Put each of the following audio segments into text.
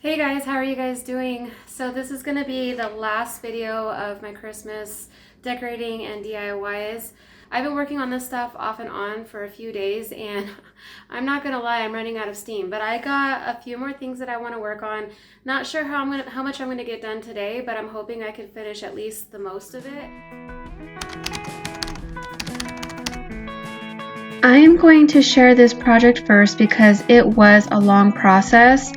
Hey guys, how are you guys doing? So this is going to be the last video of my Christmas decorating and DIYs. I've been working on this stuff off and on for a few days and I'm not going to lie, I'm running out of steam, but I got a few more things that I want to work on. Not sure how much I'm going to get done today, but I'm hoping I can finish at least the most of it. I am going to share this project first because it was a long process.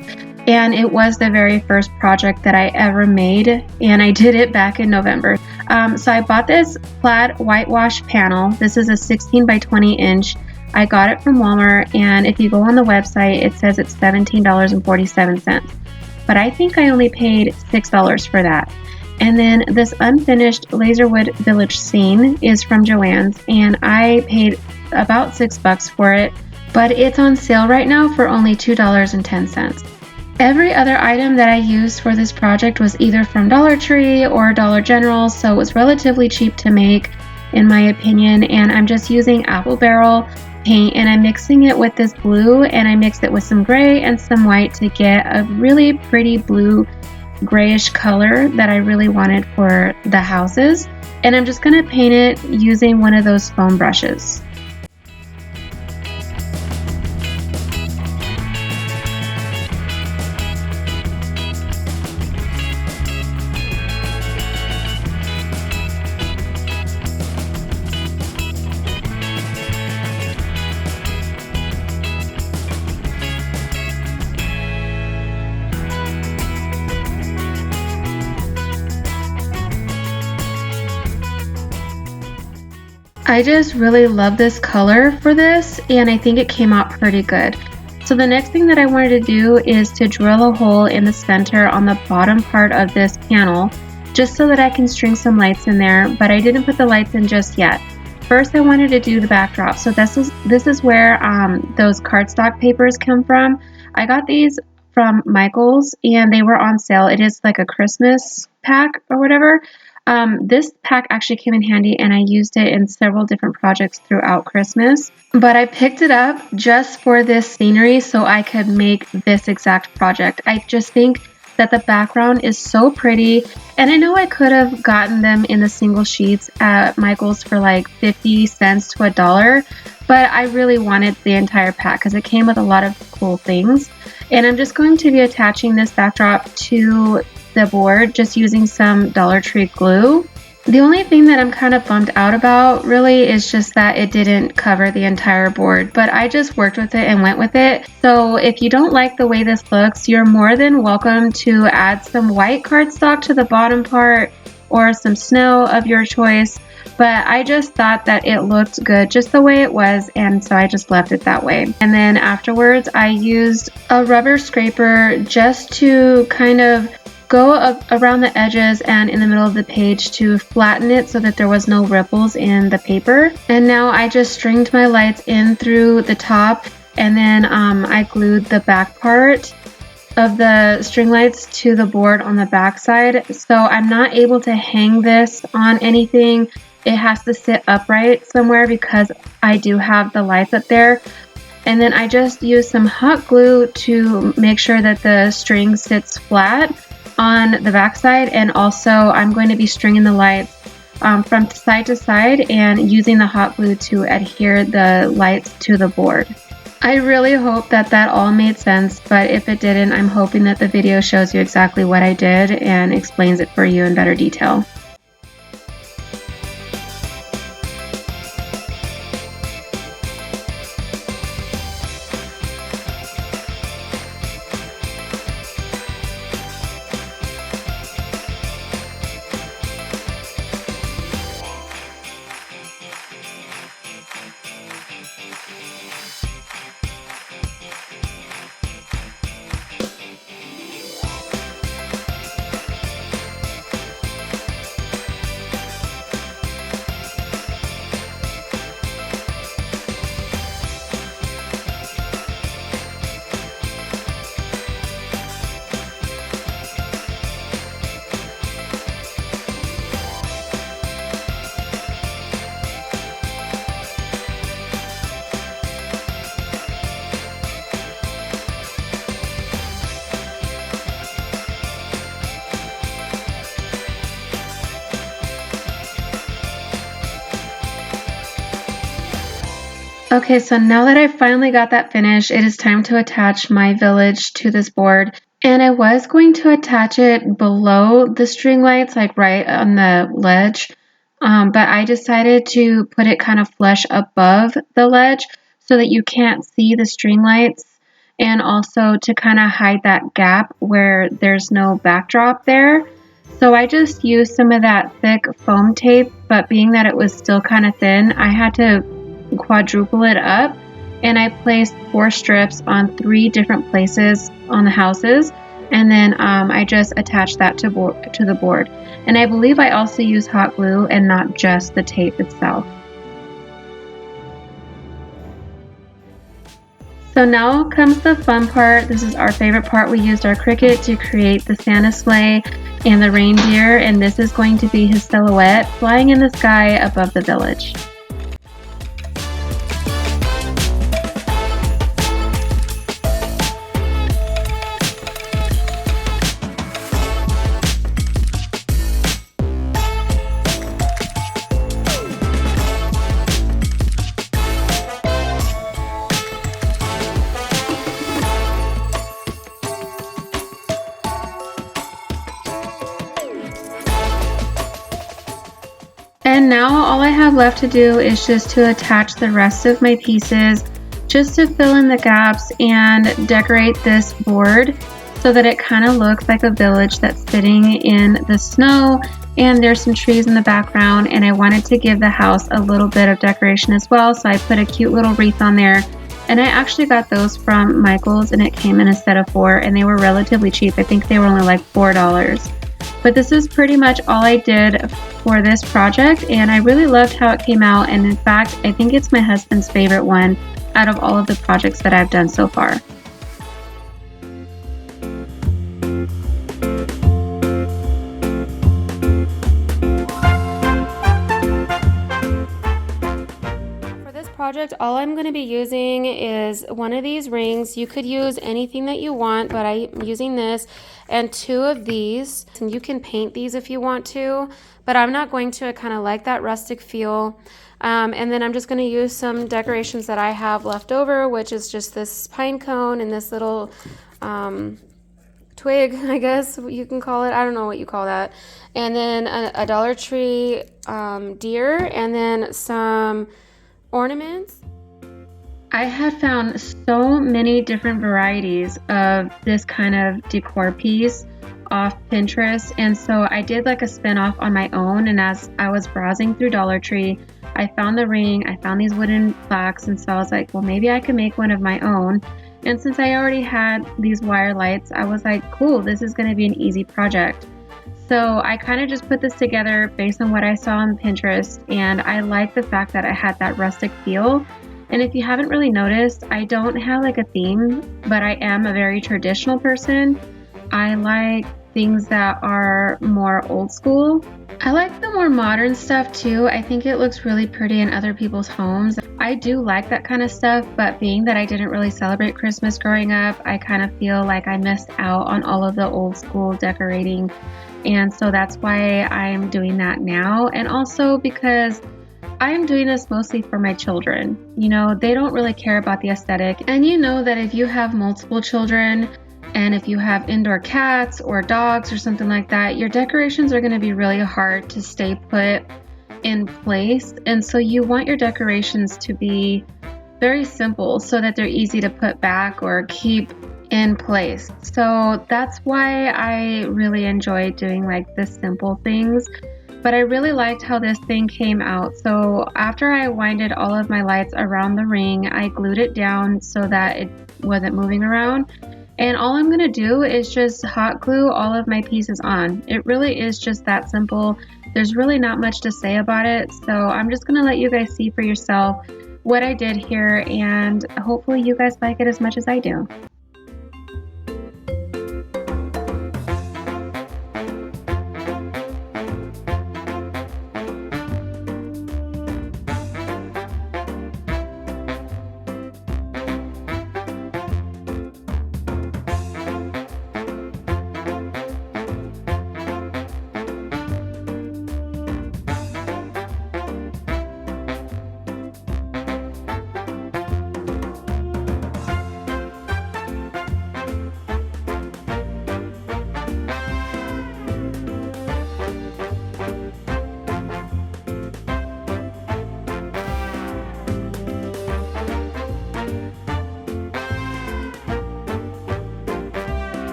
And it was the very first project that I ever made, and I did it back in November. So I bought this plaid whitewash panel. This is a 16 by 20 inch. I got it from Walmart, and if you go on the website, it says it's $17.47. But I think I only paid $6 for that. And then this unfinished Laserwood Village scene is from Joann's, and I paid about $6 for it, but it's on sale right now for only $2.10. Every other item that I used for this project was either from Dollar Tree or Dollar General, so it was relatively cheap to make in my opinion, and I'm just using apple barrel paint and I'm mixing it with this blue, and I mixed it with some gray and some white to get a really pretty blue grayish color that I really wanted for the houses. And I'm just going to paint it using one of those foam brushes. I just really love this color for this, and I think it came out pretty good. So the next thing that I wanted to do is to drill a hole in the center on the bottom part of this panel, just so that I can string some lights in there, but I didn't put the lights in just yet. First I wanted to do the backdrop. So this is where those cardstock papers come from. I got these from Michael's and they were on sale. It is like a Christmas pack or whatever. This pack actually came in handy and I used it in several different projects throughout Christmas. But I picked it up just for this scenery so I could make this exact project. I just think that the background is so pretty, and I know I could have gotten them in the single sheets at Michael's for like 50 cents to $1, but I really wanted the entire pack because it came with a lot of cool things. And I'm just going to be attaching this backdrop to the board just using some Dollar Tree glue. The only thing that I'm kind of bummed out about really is just that it didn't cover the entire board, but I just worked with it and went with it. So if you don't like the way this looks, you're more than welcome to add some white cardstock to the bottom part or some snow of your choice. But I just thought that it looked good just the way it was, and so I just left it that way. And then afterwards I used a rubber scraper just to kind of go around the edges and in the middle of the page to flatten it so that there was no ripples in the paper. And now I just stringed my lights in through the top, and then I glued the back part of the string lights to the board on the back side. So I'm not able to hang this on anything. It has to sit upright somewhere because I do have the lights up there. And then I just used some hot glue to make sure that the string sits flat on the back side, and also I'm going to be stringing the lights from side to side and using the hot glue to adhere the lights to the board. I really hope that that all made sense, but if it didn't, I'm hoping that the video shows you exactly what I did and explains it for you in better detail. Okay, so now that I finally got that finished, it is time to attach my village to this board. And I was going to attach it below the string lights, like right on the ledge, but I decided to put it kind of flush above the ledge so that you can't see the string lights, and also to kind of hide that gap where there's no backdrop there. So I just used some of that thick foam tape, but being that it was still kind of thin, I had to quadruple it up, and I placed 4 strips on 3 different places on the houses, and then I just attached that to the board. And I believe I also use hot glue and not just the tape itself. So now comes the fun part. This is our favorite part. We used our Cricut to create the Santa sleigh and the reindeer, and this is going to be his silhouette flying in the sky above the village. And now all I have left to do is just to attach the rest of my pieces, just to fill in the gaps and decorate this board so that it kind of looks like a village that's sitting in the snow, and there's some trees in the background, and I wanted to give the house a little bit of decoration as well, so I put a cute little wreath on there. And I actually got those from Michael's, and it came in a set of 4, and they were relatively cheap. I think they were only like $4. But this is pretty much all I did for this project, and I really loved how it came out, and in fact I think it's my husband's favorite one out of all of the projects that I've done so far. For this project, all I'm going to be using is one of these rings. You could use anything that you want, but I'm using this, and 2 of these, and you can paint these if you want to, but I'm not going to. I kind of like that rustic feel. And then I'm just going to use some decorations that I have left over, which is just this pine cone and this little twig, I guess you can call it. I don't know what you call that. And then a Dollar Tree deer, and then some ornaments. I had found so many different varieties of this kind of decor piece off Pinterest, and so I did like a spin-off on my own. And as I was browsing through Dollar Tree, I found the ring, I found these wooden plaques, and so I was like, well, maybe I can make one of my own. And since I already had these wire lights, I was like, cool, this is going to be an easy project. So I kind of just put this together based on what I saw on Pinterest, and I like the fact that it had that rustic feel. And if you haven't really noticed, I don't have like a theme, but I am a very traditional person. I like things that are more old school. I like the more modern stuff too. I think it looks really pretty in other people's homes. I do like that kind of stuff, but being that I didn't really celebrate Christmas growing up, I kind of feel like I missed out on all of the old school decorating. And so that's why I'm doing that now. And also because I am doing this mostly for my children. You know, they don't really care about the aesthetic. And you know that if you have multiple children, and if you have indoor cats or dogs or something like that, your decorations are going to be really hard to stay put in place. And so you want your decorations to be very simple so that they're easy to put back or keep in place. So that's why I really enjoy doing like the simple things. But I really liked how this thing came out. So after I winded all of my lights around the ring, I glued it down so that it wasn't moving around. And all I'm going to do is just hot glue all of my pieces on. It really is just that simple. There's really not much to say about it. So I'm just going to let you guys see for yourself what I did here, and hopefully you guys like it as much as I do.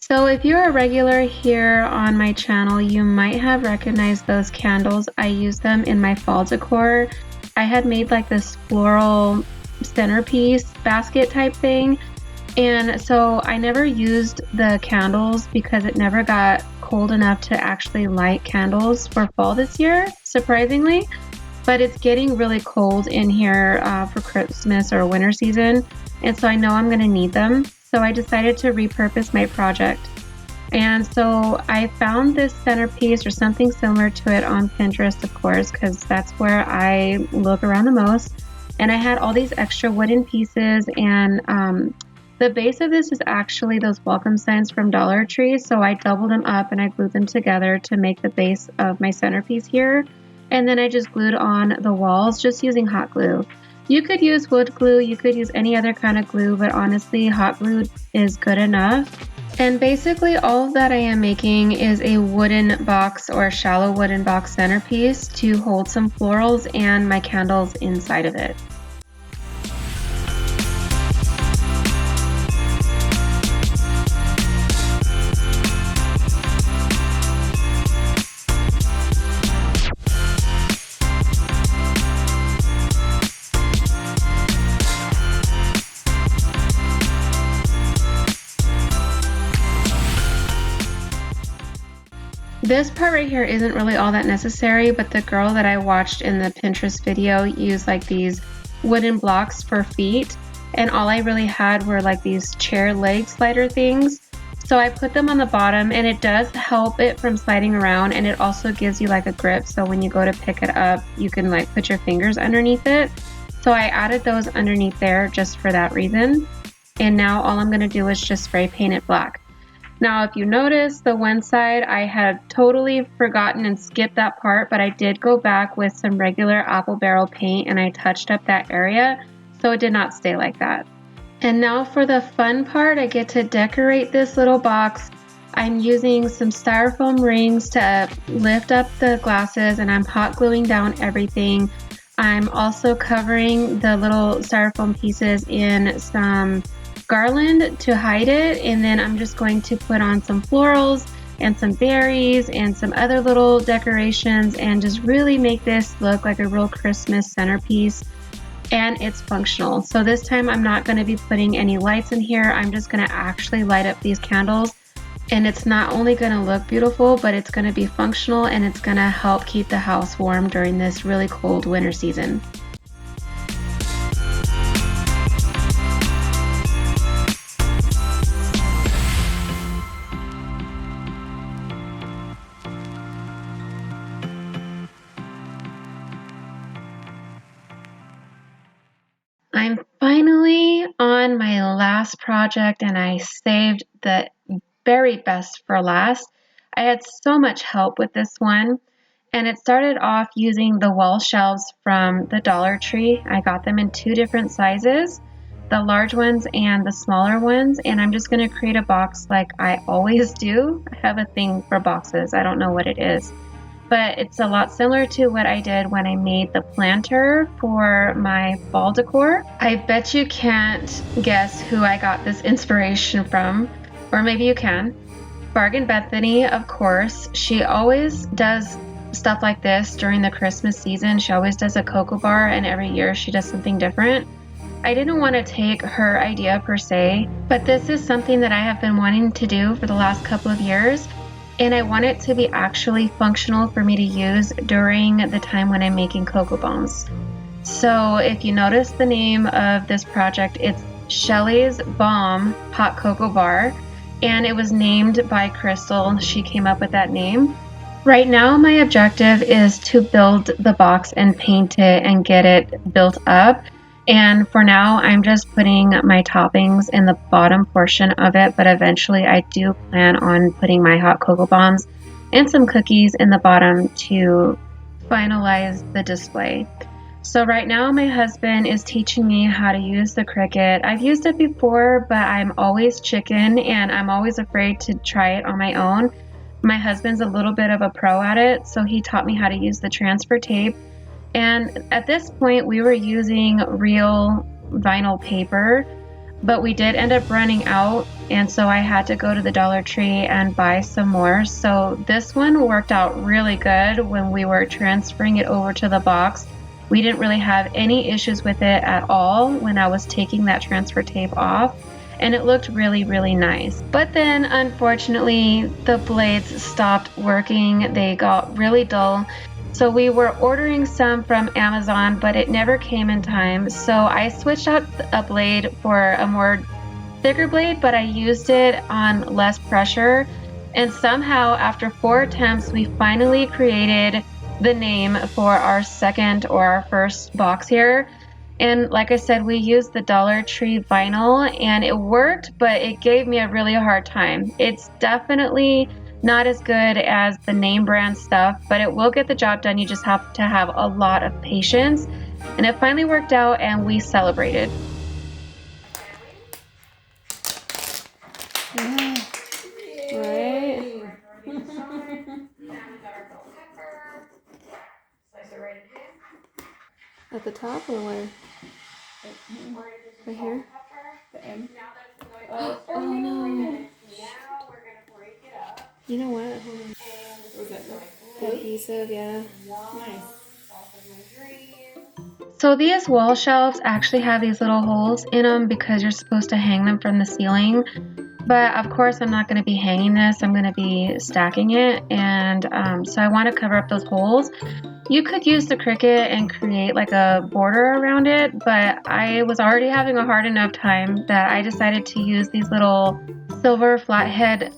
So if you're a regular here on my channel, you might have recognized those candles. I use them in my fall decor. I had made like this floral centerpiece basket type thing. And so I never used the candles because it never got cold enough to actually light candles for fall this year, surprisingly. But it's getting really cold in here for Christmas or winter season. And so I know I'm gonna need them. So I decided to repurpose my project. And so I found this centerpiece or something similar to it on Pinterest, of course, because that's where I look around the most. And I had all these extra wooden pieces, and the base of this is actually those welcome signs from Dollar Tree. So I doubled them up and I glued them together to make the base of my centerpiece here. And then I just glued on the walls just using hot glue. You could use wood glue, you could use any other kind of glue, but honestly, hot glue is good enough. And basically all that I am making is a wooden box or a shallow wooden box centerpiece to hold some florals and my candles inside of it. This part right here isn't really all that necessary, but the girl that I watched in the Pinterest video used like these wooden blocks for feet, and all I really had were like these chair leg slider things. So I put them on the bottom, and it does help it from sliding around, and it also gives you like a grip, so when you go to pick it up, you can like put your fingers underneath it. So I added those underneath there just for that reason. And now all I'm gonna do is just spray paint it black. Now, if you notice, the one side I had totally forgotten and skipped that part, but I did go back with some regular apple barrel paint and I touched up that area, so it did not stay like that. And now for the fun part, I get to decorate this little box. I'm using some styrofoam rings to lift up the glasses, and I'm hot gluing down everything. I'm also covering the little styrofoam pieces in some garland to hide it, and then I'm just going to put on some florals and some berries and some other little decorations and just really make this look like a real Christmas centerpiece. And it's functional. So this time I'm not going to be putting any lights in here. I'm just going to actually light up these candles, and it's not only going to look beautiful, but it's going to be functional and it's going to help keep the house warm during this really cold winter season. I'm finally on my last project, and I saved the very best for last. I had so much help with this one, and it started off using the wall shelves from the Dollar Tree. I got them in two different sizes, the large ones and the smaller ones, and I'm just going to create a box like I always do. I have a thing for boxes. I don't know what it is, but it's a lot similar to what I did when I made the planter for my fall decor. I bet you can't guess who I got this inspiration from, or maybe you can. Bargain Bethany, of course. She always does stuff like this during the Christmas season. She always does a cocoa bar, and every year she does something different. I didn't want to take her idea per se, but this is something that I have been wanting to do for the last couple of years. And I want it to be actually functional for me to use during the time when I'm making cocoa bombs. So if you notice the name of this project, it's Shelly's Bomb Hot Cocoa Bar, and it was named by Crystal. She came up with that name. Right now my objective is to build the box and paint it and get it built up. And for now, I'm just putting my toppings in the bottom portion of it, but eventually I do plan on putting my hot cocoa bombs and some cookies in the bottom to finalize the display. So right now my husband is teaching me how to use the Cricut. I've used it before, but I'm always chicken and I'm always afraid to try it on my own. My husband's a little bit of a pro at it, so he taught me how to use the transfer tape. And at this point, we were using real vinyl paper. but we did end up running out, and so I had to go to the Dollar Tree and buy some more. So this one worked out really good when we were transferring it over to the box. We didn't really have any issues with it at all when I was taking that transfer tape off, and it looked really, really nice. But then unfortunately the blades stopped working. They got really dull. So we were ordering some from Amazon, but it never came in time. So I switched out a blade for a more thicker blade, but I used it on less pressure. And somehow after 4 attempts, we finally created the name for our second or our first box here. And like I said, we used the Dollar Tree vinyl and it worked, but it gave me a really hard time. It's definitely not as good as the name brand stuff, but it will get the job done. You just have to have a lot of patience. And it finally worked out and we celebrated. Yeah. Right? At the top or where? Right here? The M. Oh no. You know what? Hold on. Was that The adhesive, yeah. nice? So these wall shelves actually have these little holes in them because you're supposed to hang them from the ceiling. But of course I'm not going to be hanging this, I'm going to be stacking it, and so I want to cover up those holes. You could use the Cricut and create like a border around it, but I was already having a hard enough time that I decided to use these little silver flathead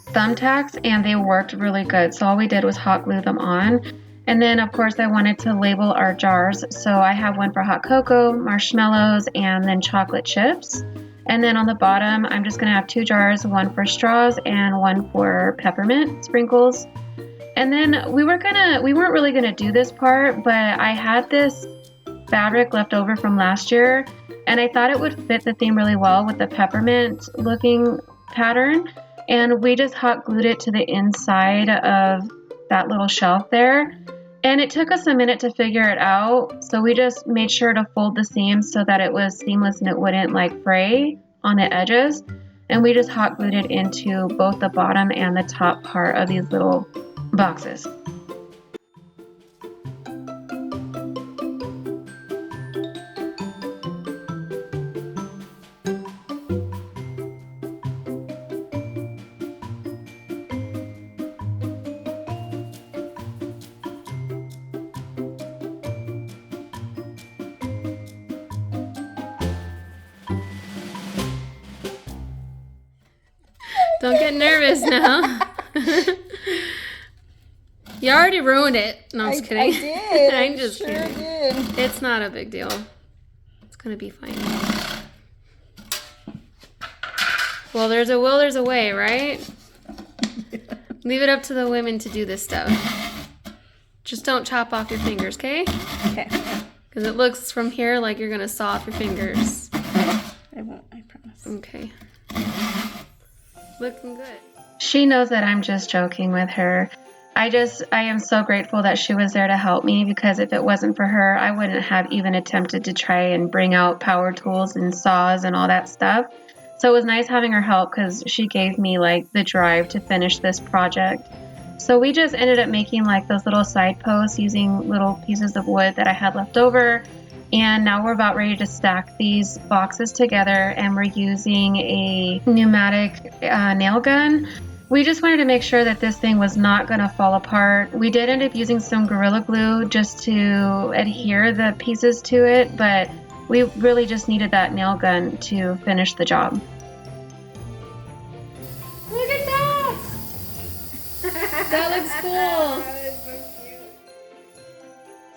thumbtacks, and they worked really good. So all we did was hot glue them on. And then of course I wanted to label our jars, so I have one for hot cocoa, marshmallows, and then chocolate chips. And then on the bottom I'm just gonna have 2 jars, one for straws and one for peppermint sprinkles. And then we weren't really gonna do this part, but I had this fabric left over from last year and I thought it would fit the theme really well with the peppermint looking pattern, and we just hot glued it to the inside of that little shelf there. And it took us a minute to figure it out, so we just made sure to fold the seams so that it was seamless and it wouldn't like fray on the edges. And we just hot glued it into both the bottom and the top part of these little boxes. Don't get nervous now. You already ruined it. No, I'm just kidding. I did. I'm just sure kidding. Did. It's not a big deal. It's gonna be fine. Well, there's a will, there's a way, right? Leave it up to the women to do this stuff. Just don't chop off your fingers, okay? Okay. Because it looks from here like you're gonna saw off your fingers. I won't, I promise. Okay. Looking good. She knows that I'm just joking with her. I am so grateful that she was there to help me, because if it wasn't for her, I wouldn't have even attempted to try and bring out power tools and saws and all that stuff. So it was nice having her help because she gave me like the drive to finish this project. So we just ended up making like those little side posts using little pieces of wood that I had left over. And now we're about ready to stack these boxes together, and we're using a pneumatic nail gun. We just wanted to make sure that this thing was not going to fall apart. We did end up using some Gorilla Glue just to adhere the pieces to it, but we really just needed that nail gun to finish the job. Look at that! That looks cool.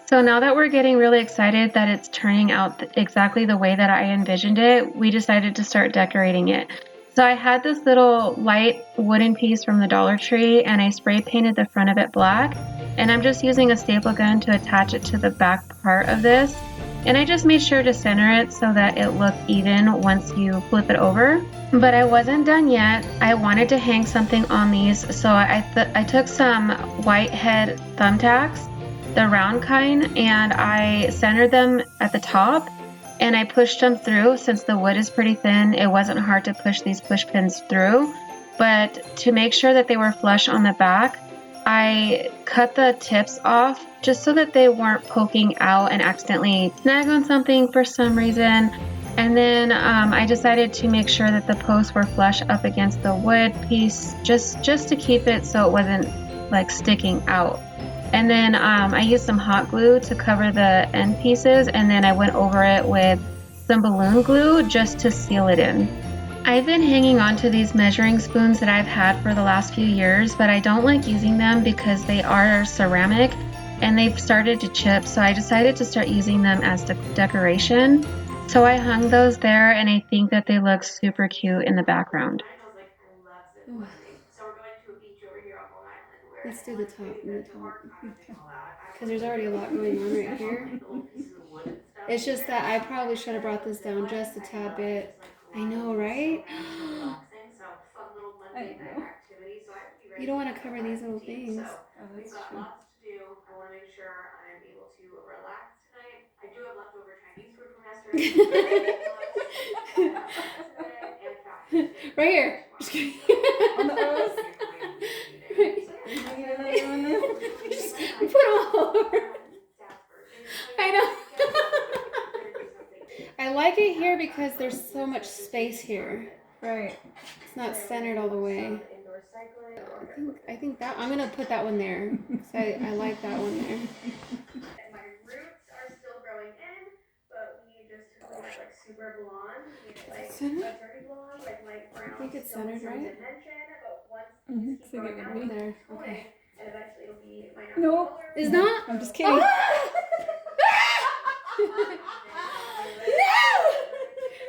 So now that we're getting really excited that it's turning out exactly the way that I envisioned it, we decided to start decorating it. So I had this little light wooden piece from the Dollar Tree, and I spray painted the front of it black, and I'm just using a staple gun to attach it to the back part of this. And I just made sure to center it so that it looked even once you flip it over. But I wasn't done yet. I wanted to hang something on these, so I took some white head thumbtacks, the round kind, and I centered them at the top. and I pushed them through. Since the wood is pretty thin, it wasn't hard to push these push pins through. But to make sure that they were flush on the back, I cut the tips off just so that they weren't poking out and accidentally snag on something for some reason. And then I decided to make sure that the posts were flush up against the wood piece just to keep it so it wasn't like sticking out. And then I used some hot glue to cover the end pieces, and then I went over it with some balloon glue just to seal it in. I've been hanging on to these measuring spoons that I've had for the last few years, but I don't like using them because they are ceramic and they've started to chip, so I decided to start using them as decoration. So I hung those there, and I think that they look super cute in the background. Let's do the top and the top. Because there's already a lot going on right here. It's just that I probably should have brought this down just a tad bit. I know, right? I know. You don't want to cover these little things. Oh, that's true. Right here. Just kidding. On the O's. Just put them all over. I know. I like it here because there's so much space here. Right. It's not centered all the way. I think that I'm gonna put that one there. I like that one there. My roots are still growing in, but we just took it like super blonde. Like Centered? dirty blonde, like light brown. I think it's centered, right? So get rid of me. There. Okay. And eventually it'll be my Nope. Is not? I'm just kidding. No!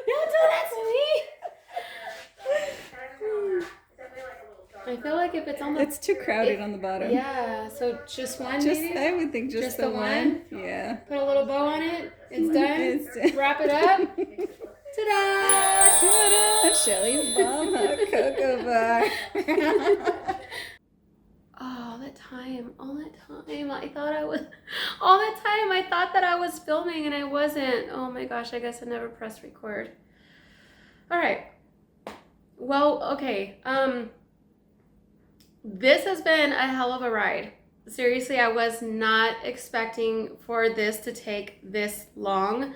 Don't do that to me! I feel like if it's on the... It's too crowded on the bottom. Yeah, so just one maybe? I would think just the one. Yeah. Put a little bow on it. It's done. It's done. Wrap it up. Ta-da! Ta-da! Shelly's Bomb Hot Cocoa Bar. All the time I thought I was... All the time I thought that I was filming and I wasn't. Oh my gosh, I guess I never pressed record. All right. Well, okay. This has been a hell of a ride. Seriously, I was not expecting for this to take this long.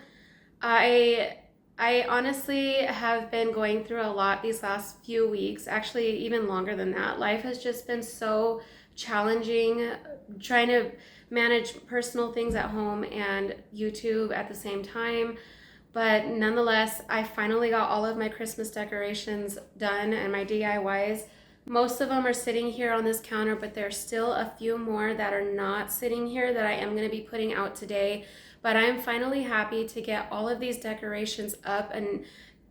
I honestly have been going through a lot these last few weeks, actually even longer than that. Life has just been so challenging, trying to manage personal things at home and YouTube at the same time. But nonetheless, I finally got all of my Christmas decorations done and my DIYs. Most of them are sitting here on this counter, but there's still a few more that are not sitting here that I am going to be putting out today. But I'm finally happy to get all of these decorations up and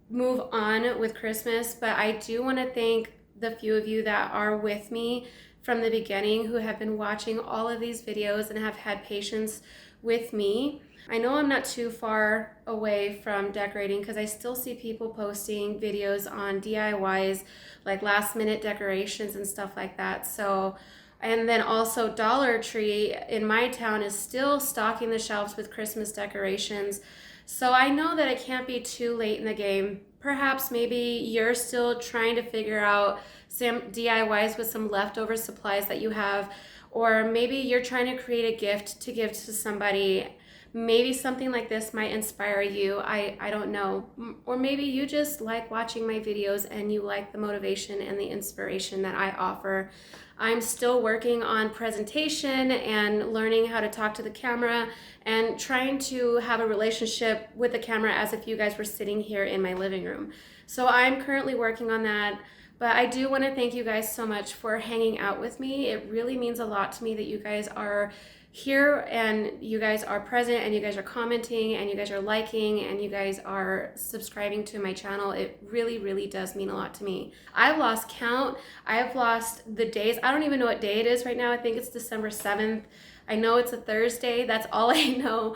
move on with Christmas. But I do want to thank the few of you that are with me from the beginning who have been watching all of these videos and have had patience with me. I know I'm not too far away from decorating because I still see people posting videos on DIYs, like last minute decorations and stuff like that. So, and then also Dollar Tree in my town is still stocking the shelves with Christmas decorations. So I know that it can't be too late in the game. Perhaps maybe you're still trying to figure out some DIYs with some leftover supplies that you have, or maybe you're trying to create a gift to give to somebody. Maybe something like this might inspire you. I don't know. Or maybe you just like watching my videos and you like the motivation and the inspiration that I offer. I'm still working on presentation and learning how to talk to the camera and trying to have a relationship with the camera as if you guys were sitting here in my living room. So I'm currently working on that. But I do want to thank you guys so much for hanging out with me. It really means a lot to me that you guys are here and you guys are present and you guys are commenting and you guys are liking and you guys are subscribing to my channel. It really, really does mean a lot to me. I've lost count. I've lost the days. I don't even know what day it is right now. I think it's December 7th. I know it's a Thursday. That's all I know.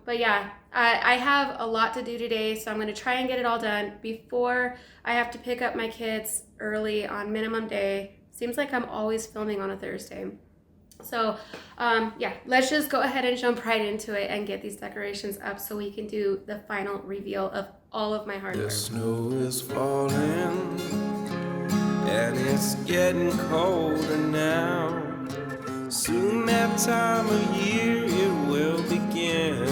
But yeah, I have a lot to do today, so I'm going to try and get it all done before I have to pick up my kids early on minimum day. Seems like I'm always filming on a Thursday. So yeah, let's just go ahead and jump right into it and get these decorations up so we can do the final reveal of all of my hard work. The snow is falling and it's getting colder now. Soon that time of year it will begin.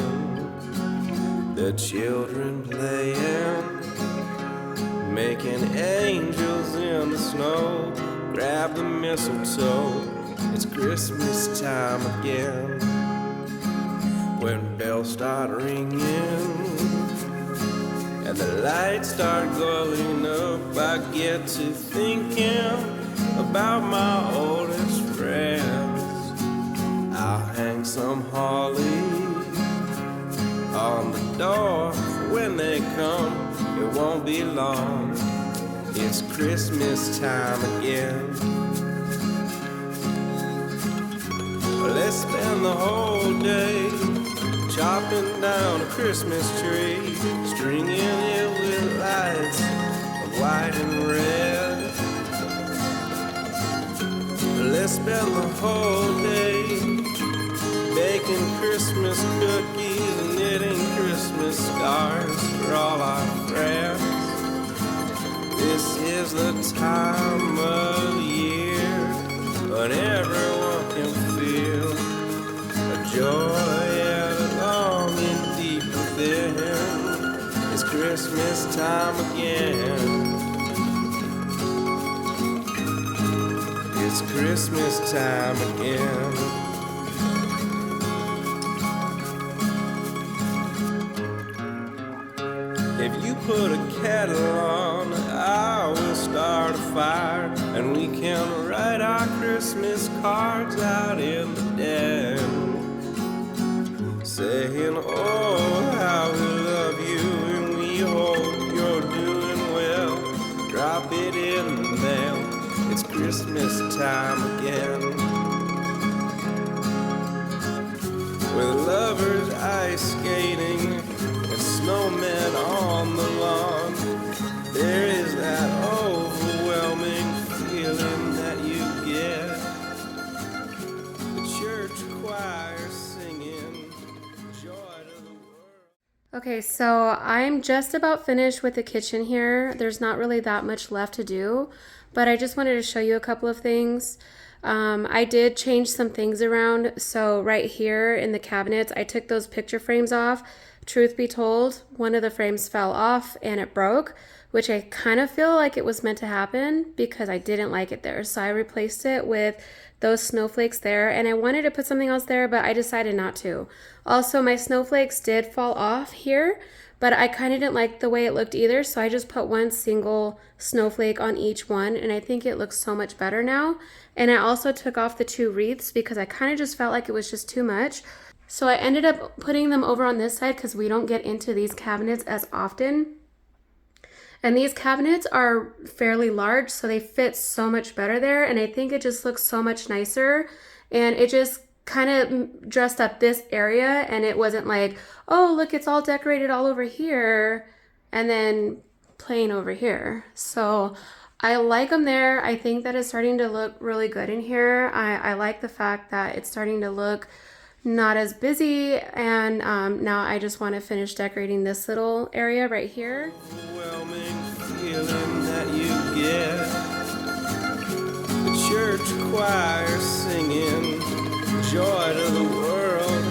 The children playing, making angels in the snow. Grab the mistletoe, it's Christmas time again. When bells start ringing and the lights start glowing up, I get to thinking about my oldest friends. I'll hang some holly on the door for when they come. It won't be long, it's Christmas time again. Let's spend the whole day chopping down a Christmas tree, stringing it with lights of white and red. Let's spend the whole day baking Christmas cookies and knitting Christmas scarves for all our friends. This is the time of year when everyone can feel a joy and a longing deep within. It's Christmas time again. It's Christmas time again. If you put a kettle on, I will start a fire, and we can write our Christmas cards out in the den, saying, oh, how we love you, and we hope you're doing well. Drop it in the mail, it's Christmas time again. With lovers ice skating and snowmen on the lawn, there is that overwhelming feeling that you get. The church choir singing joy to the world. Okay, so I'm just about finished with the kitchen here. There's not really that much left to do, but I just wanted to show you a couple of things. I did change some things around. So right here in the cabinets, I took those picture frames off. Truth be told, one of the frames fell off and it broke, which I kind of feel like it was meant to happen because I didn't like it there. So I replaced it with those snowflakes there, and I wanted to put something else there, but I decided not to. Also, my snowflakes did fall off here, but I kind of didn't like the way it looked either, so I just put one single snowflake on each one, and I think it looks so much better now. And I also took off the two wreaths because I kind of just felt like it was just too much. So I ended up putting them over on this side because we don't get into these cabinets as often. And these cabinets are fairly large, so they fit so much better there, and I think it just looks so much nicer, and it just kind of dressed up this area, and it wasn't like, oh, look, it's all decorated all over here, and then plain over here. So I like them there. I think that it's starting to look really good in here. I like the fact that it's starting to look not as busy, and now I just want to finish decorating this little area right here. Overwhelming feeling that you get. The church choir singing joy to the world.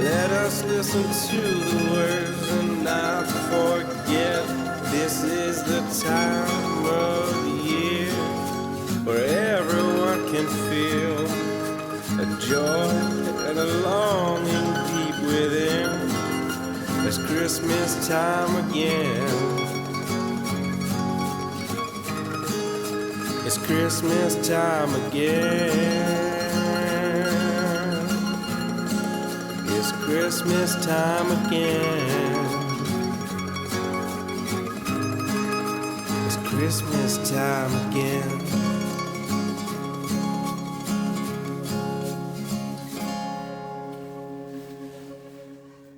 Let us listen to the words and not forget. This is the time of year where everyone can feel a joy and a longing deep within. It's Christmas time again. It's Christmas time again. It's Christmas time again. It's Christmas time again.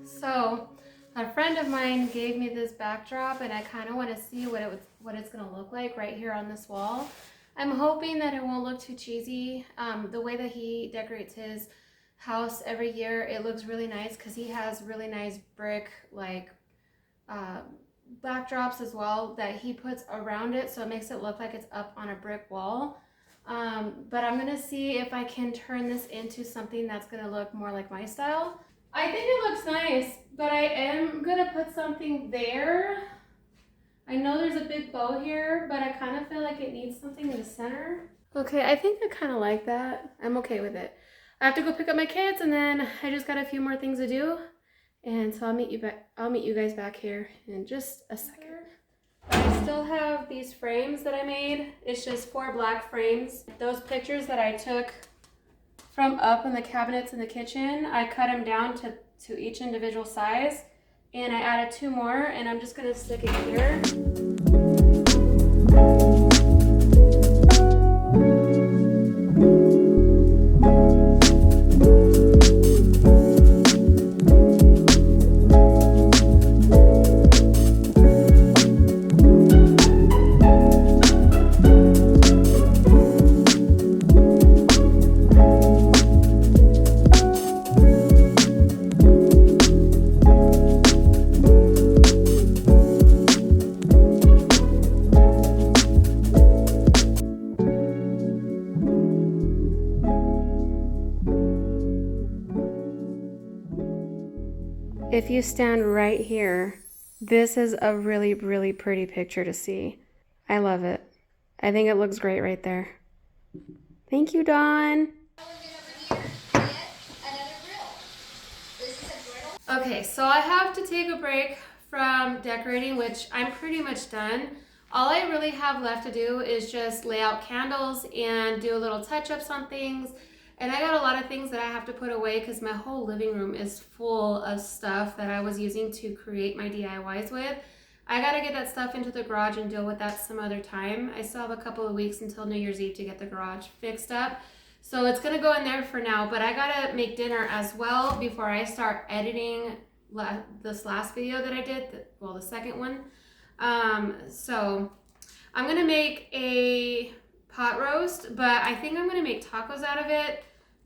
So a friend of mine gave me this backdrop, and I kind of want to see what it's going to look like right here on this wall. I'm hoping that it won't look too cheesy. The way that he decorates his house every year, it looks really nice because he has really nice brick like backdrops as well that he puts around it, so it makes it look like it's up on a brick wall. But I'm gonna see if I can turn this into something that's gonna look more like my style. I think it looks nice, but I am gonna put something there. I know there's a big bow here, but I kind of feel like it needs something in the center. Okay, I think I kind of like that. I'm okay with it. I have to go pick up my kids, and then I just got a few more things to do. And so I'll meet you guys back here in just a second. I still have these frames that I made. It's just 4 black frames. Those pictures that I took from up in the cabinets in the kitchen, I cut them down to each individual size, and I added 2 more, and I'm just gonna stick it here. If you stand right here, this is a really, really pretty picture to see. I love it. I think it looks great right there. Thank you, Dawn. Okay, so I have to take a break from decorating, which I'm pretty much done. All I really have left to do is just lay out candles and do a little touch-ups on things. And I got a lot of things that I have to put away because my whole living room is full of stuff that I was using to create my DIYs with. I gotta get that stuff into the garage and deal with that some other time. I still have a couple of weeks until New Year's Eve to get the garage fixed up. So it's gonna go in there for now, but I gotta make dinner as well before I start editing this last video that I did, the second one. So I'm gonna make a pot roast, but I think I'm gonna make tacos out of it.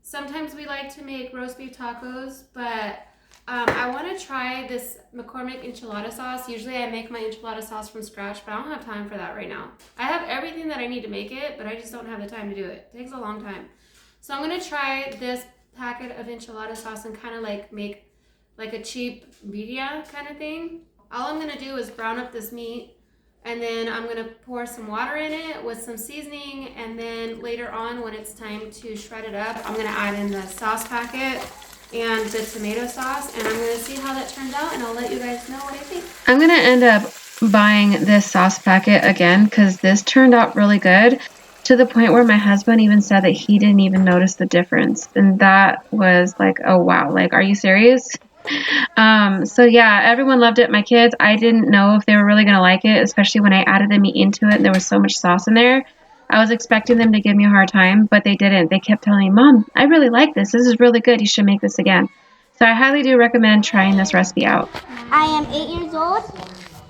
Sometimes we like to make roast beef tacos, but I want to try this McCormick enchilada sauce. Usually I make my enchilada sauce from scratch, but I don't have time for that right now. I have everything that I need to make it, but I just don't have the time to do it. It takes a long time. So I'm gonna try this packet of enchilada sauce and kind of like make like a cheap birria kind of thing. All I'm gonna do is brown up this meat, and then I'm gonna pour some water in it with some seasoning, and then later on when it's time to shred it up, I'm gonna add in the sauce packet and the tomato sauce, and I'm gonna see how that turns out, and I'll let you guys know what I think. I'm gonna end up buying this sauce packet again because this turned out really good, to the point where my husband even said that he didn't even notice the difference, and that was like, oh wow, like, are you serious? So yeah, everyone loved it. My kids, I didn't know if they were really gonna like it, especially when I added the meat into it and there was so much sauce in there. I was expecting them to give me a hard time, but they didn't. They kept telling me, Mom, I really like this. This is really good. You should make this again. So I highly do recommend trying this recipe out. I am 8 years old.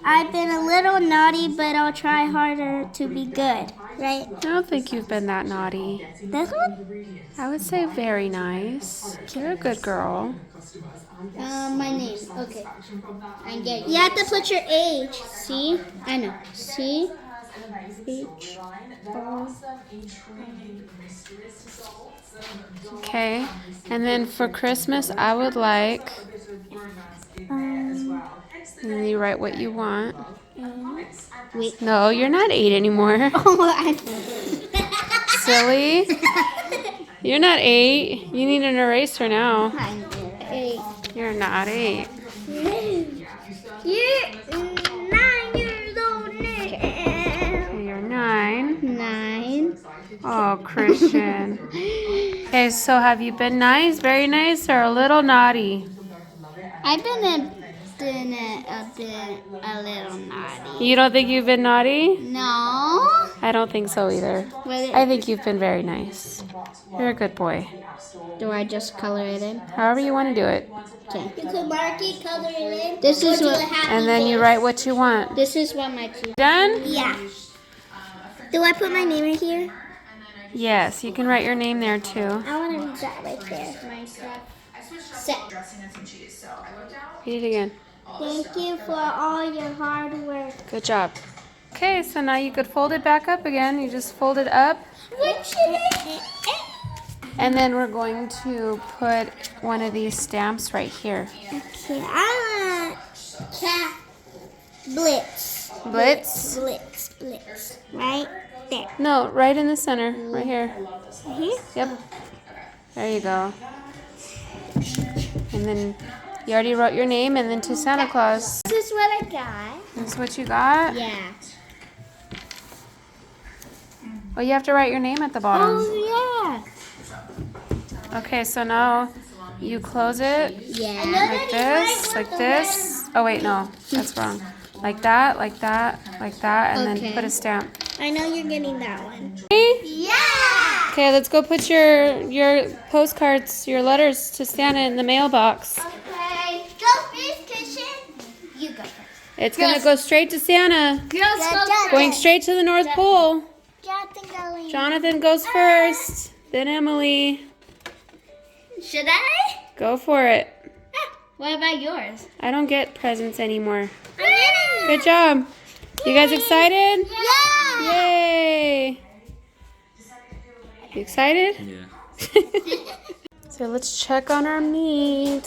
I've been a little naughty, but I'll try harder to be good, right? I don't think you've been that naughty. This one? I would say very nice. You're a good girl. My name. Okay. I get it. You have to put your age. C. I know. C. H. O. Okay. And then for Christmas, I would like. And then you write what you want. Wait. No, you're not 8 anymore. Silly. You're not 8. You need an eraser now. I'm 8. You're not 8. You're 9 years old now. You're 9. 9. Oh, Christian. Okay, so have you been nice, very nice, or a little naughty? I've been a little naughty. You don't think you've been naughty? No. I don't think so either. I think you've been very nice. You're a good boy. Do I just color it in? However you want to do it. Okay. You could mark it, color it in. This is what. And then you write what you want. This is what my teacher. Done? Yeah. Do I put my name right here? Yes, you can write your name there too. I want to read that right there. Set. Read it again. Thank you for all your hard work. Good job. Okay, so now you could fold it back up again. You just fold it up. And then we're going to put one of these stamps right here. Okay, I want cat blitz. Blitz? Blitz. Right there. No, right in the center, right here. Here? Yep. There you go. And then you already wrote your name and then to Santa Claus. This is what I got. This is what you got? Yeah. Well, you have to write your name at the bottom. Oh, yeah. Okay, so now you close it Yeah. like this, like this. Oh, wait, no, that's wrong. Like that, like that, like that, and then put a stamp. I know you're getting that one. Okay, Yeah. let's go put your postcards, your letters to Santa in the mailbox. Okay. Go first, Christian. You go first. It's going to go straight to Santa. Going straight to the North Pole. Jonathan going. Jonathan goes first, then Emily. Should I? Go for it. What about yours? I don't get presents anymore. I'm getting Good job. You guys excited? Yeah. Yay! You excited? Yeah. So let's check on our meat.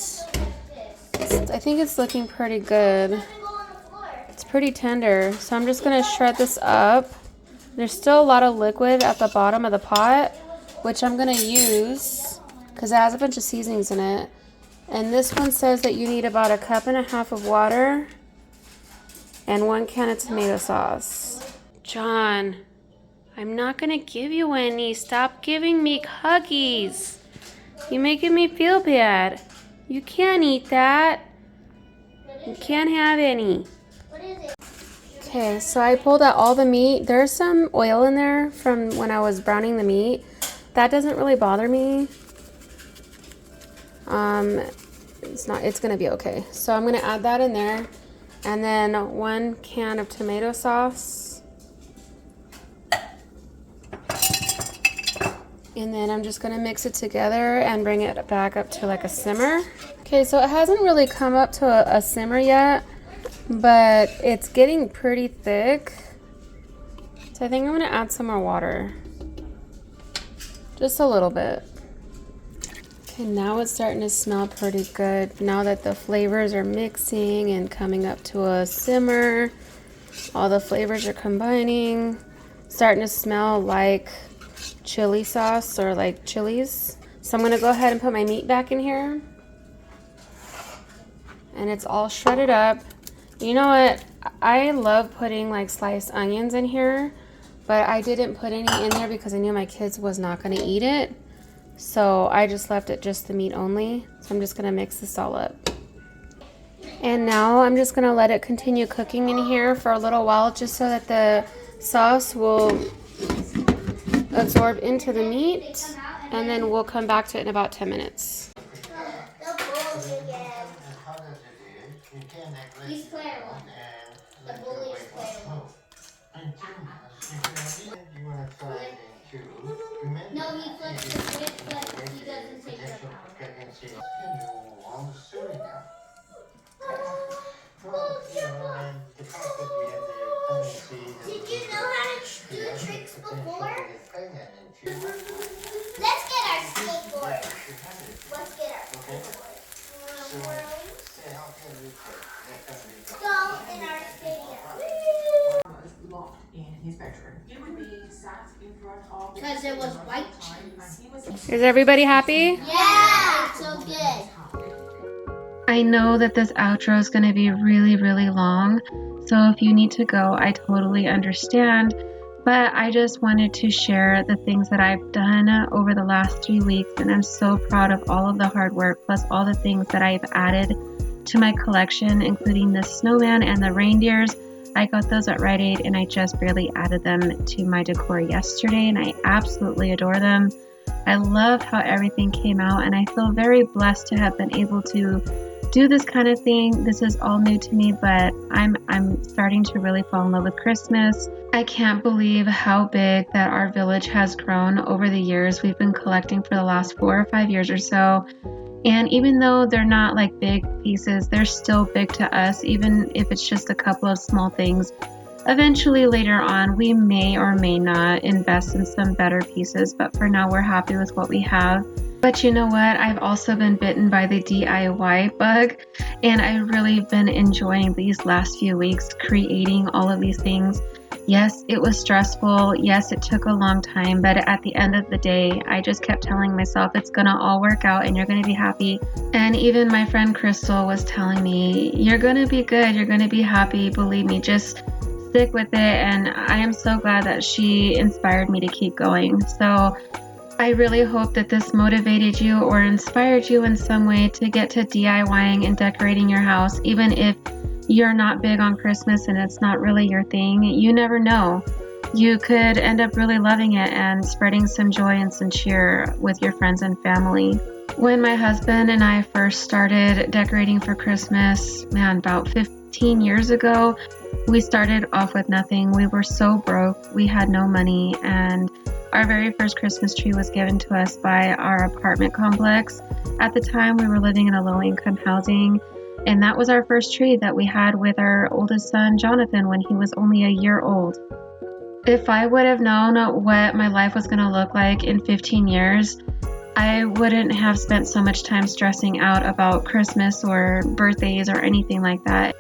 I think it's looking pretty good. It's pretty tender, so I'm just gonna shred this up. There's still a lot of liquid at the bottom of the pot, which I'm gonna use because it has a bunch of seasonings in it. And this one says that you need about 1.5 cups of water and 1 can of tomato sauce. John, I'm not gonna give you any. Stop giving me cookies. You're making me feel bad. You can't eat that. You can't have any. Okay, so I pulled out all the meat. There's some oil in there from when I was browning the meat. That doesn't really bother me. It's gonna be okay. So I'm gonna add that in there. And then 1 can of tomato sauce. And then I'm just gonna mix it together and bring it back up to like a simmer. Okay, so it hasn't really come up to a simmer yet, but it's getting pretty thick. So I think I'm gonna add some more water. Just a little bit. Okay, now it's starting to smell pretty good. Now that the flavors are mixing and coming up to a simmer, all the flavors are combining. Starting to smell like chili sauce or like chilies. So I'm gonna go ahead and put my meat back in here. And it's all shredded up. You know what? I love putting like sliced onions in here, but I didn't put any in there because I knew my kids was not gonna eat it. So I just left it just the meat only. So I'm just gonna mix this all up. And now I'm just gonna let it continue cooking in here for a little while just so that the sauce will absorb into the meat, and then we'll come back to it in about 10 minutes. He's player one. The bully is player one. No, he flips the switch, but he doesn't take the Did you know how to do tricks before? Let's get our skateboard. Let's get our skateboard. Go in our stadium. Locked in his bedroom. He would be sat in front of Because it was white cheese. Is everybody happy? Yeah, it's so good. I know that this outro is going to be really, really long, so if you need to go, I totally understand, but I just wanted to share the things that I've done over the last 3 weeks, and I'm so proud of all of the hard work, plus all the things that I've added to my collection, including the snowman and the reindeers. I got those at Rite Aid, and I just barely added them to my decor yesterday, and I absolutely adore them. I love how everything came out, and I feel very blessed to have been able to do this kind of thing. This is all new to me, but I'm starting to really fall in love with Christmas. I can't believe how big that our village has grown over the years. We've been collecting for the last 4 or 5 years or so. And even though they're not like big pieces, they're still big to us, even if it's just a couple of small things. Eventually later on, we may or may not invest in some better pieces, but for now we're happy with what we have. But you know what? I've also been bitten by the DIY bug, and I've really been enjoying these last few weeks creating all of these things. Yes, it was stressful. Yes, it took a long time, but at the end of the day, I just kept telling myself it's gonna all work out and you're gonna be happy. And even my friend Crystal was telling me, you're gonna be good, you're gonna be happy, believe me, just stick with it. And I am so glad that she inspired me to keep going. So I really hope that this motivated you or inspired you in some way to get to DIYing and decorating your house, even if you're not big on Christmas and it's not really your thing. You never know. You could end up really loving it and spreading some joy and some cheer with your friends and family. When my husband and I first started decorating for Christmas, about 15 years ago, we started off with nothing. We were so broke. We had no money, and our very first Christmas tree was given to us by our apartment complex. At the time, we were living in a low-income housing, and that was our first tree that we had with our oldest son, Jonathan, when he was only a year old. If I would have known what my life was going to look like in 15 years, I wouldn't have spent so much time stressing out about Christmas or birthdays or anything like that.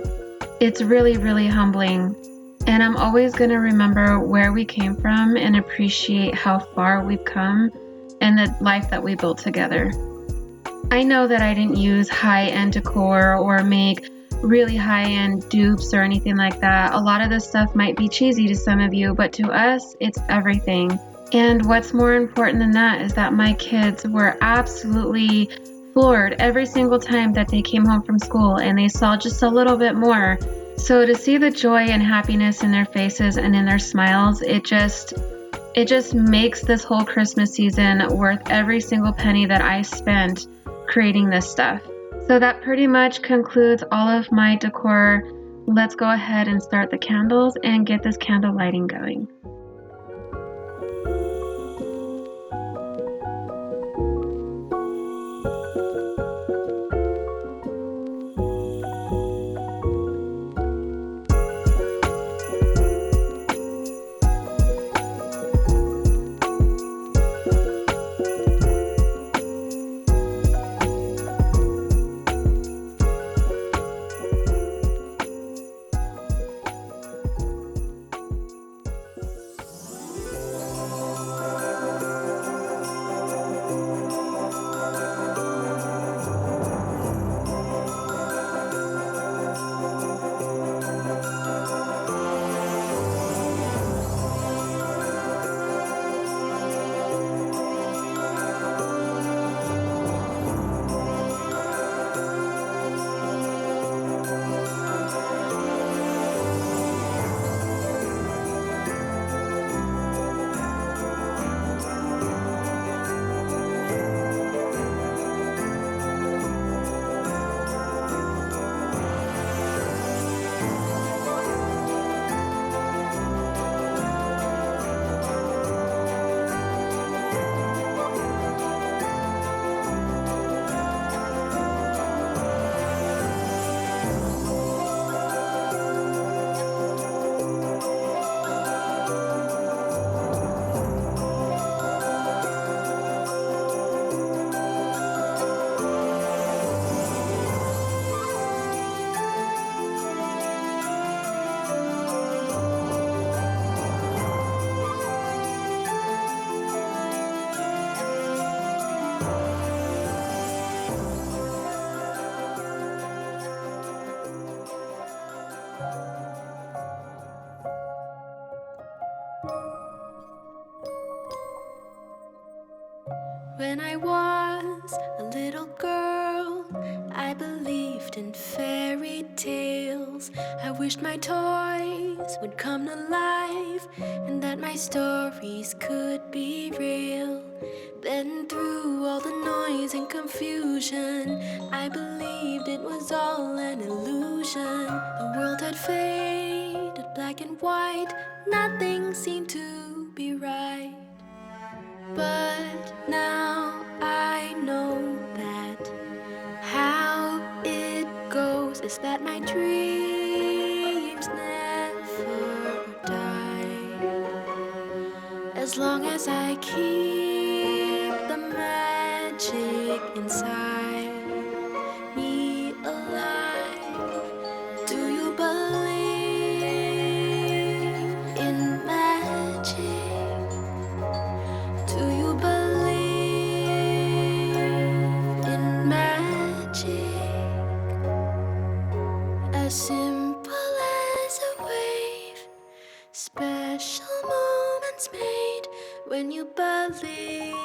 It's really, really humbling. And I'm always going to remember where we came from and appreciate how far we've come and the life that we built together. I know that I didn't use high-end decor or make really high-end dupes or anything like that. A lot of this stuff might be cheesy to some of you, but to us, it's everything. And what's more important than that is that my kids were absolutely floored every single time that they came home from school and they saw just a little bit more. So to see the joy and happiness in their faces and in their smiles, it just makes this whole Christmas season worth every single penny that I spent creating this stuff. So that pretty much concludes all of my decor. Let's go ahead and start the candles and get this candle lighting going. When I was a little girl, I believed in fairy tales. I wished my toys would come to life and that my stories could be real. Then through all the noise noise and confusion. I believed it was all an illusion. The world had faded black and white. Nothing seemed to be right. But now I know that how it goes is that my dreams never die. As long as I keep the magic inside me alive. Do you believe in magic? Do you believe in magic? As simple as a wave, special moments made when you believe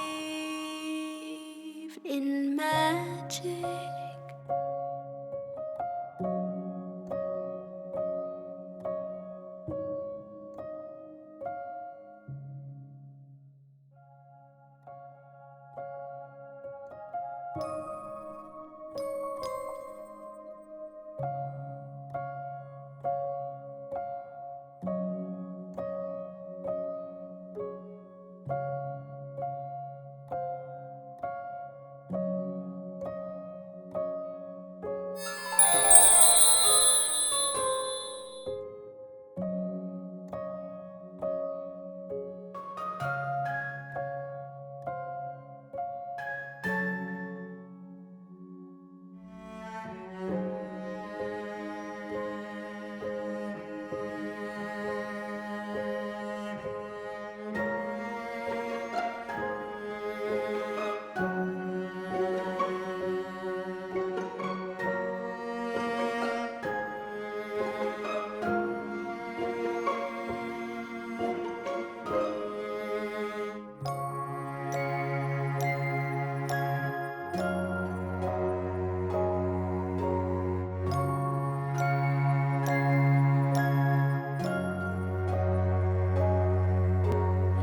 in magic.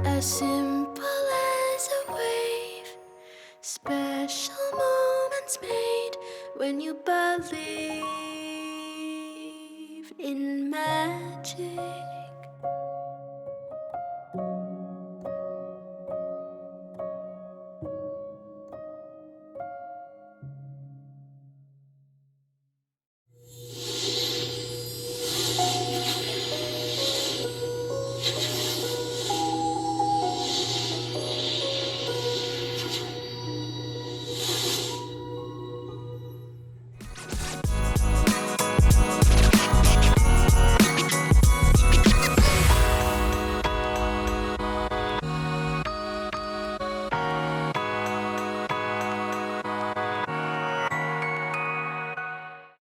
As simple as a wave, special moments made when you believe